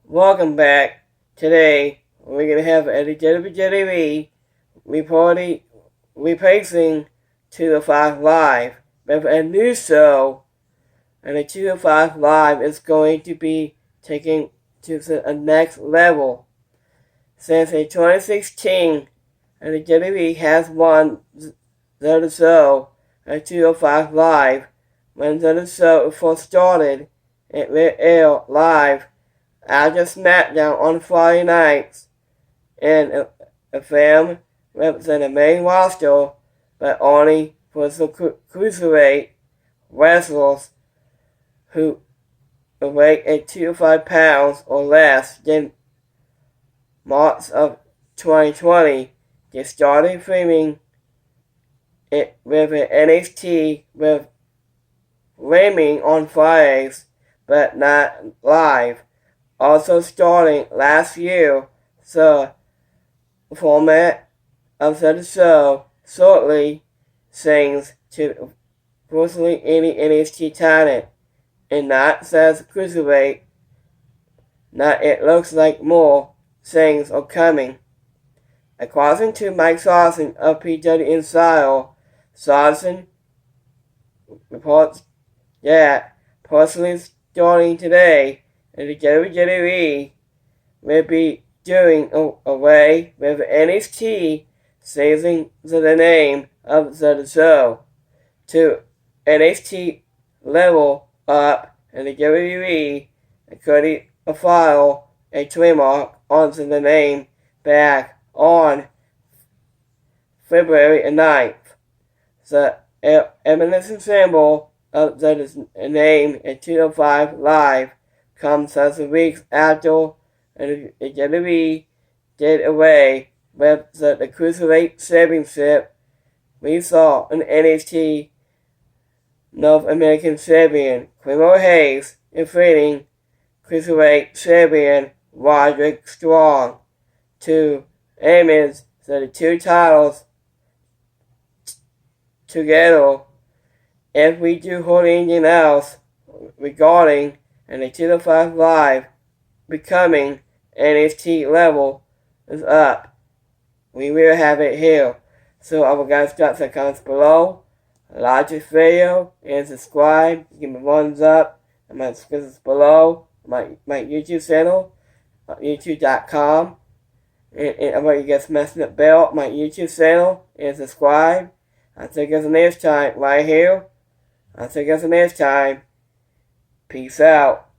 Welcome back. Today we're gonna have a WWE replacing 205 Live with a new show, and the 205 Live is going to be taken to the next level. Since 2016, and the WWE has won the show at 205 Live. When the show first started, it will air live after SmackDown on Friday nights, and a film represents the main roster, but only for the cruiserweight wrestlers who weigh 205 pounds or less. In March of 2020, they started filming it with an NXT with streaming on Fridays, but not live. Also starting last year, the format of the show shortly sings to virtually any NXT talent, and not says cruiserweight. Not it looks like more things are coming. According to Mike Sarson of PW Insider, Sarson reports that personally starting today, and the WWE will be doing away with NXT, changing the name of the show to NXT Level Up, and the WWE could file a trademark on the name back on February 9th. The emblematic symbol of the name in 205 Live comes as weeks after the WWE did away with the Cruiserweight Championship. We saw an NXT North American Champion, Quimo Hayes, defeating Cruiserweight Champion Roderick Strong to image the two titles together. If we do hold anything else regarding and the 205 Live becoming NXT level is up, we will have it here. So I will guys drop some comments below, like this video, and subscribe. Give me a thumbs up. And my descriptions below. My YouTube channel, youtube.com. And I'm going to get smashing the bell, my YouTube channel, and subscribe. I'll see you guys next time right here. I'll see you guys next time. Peace out.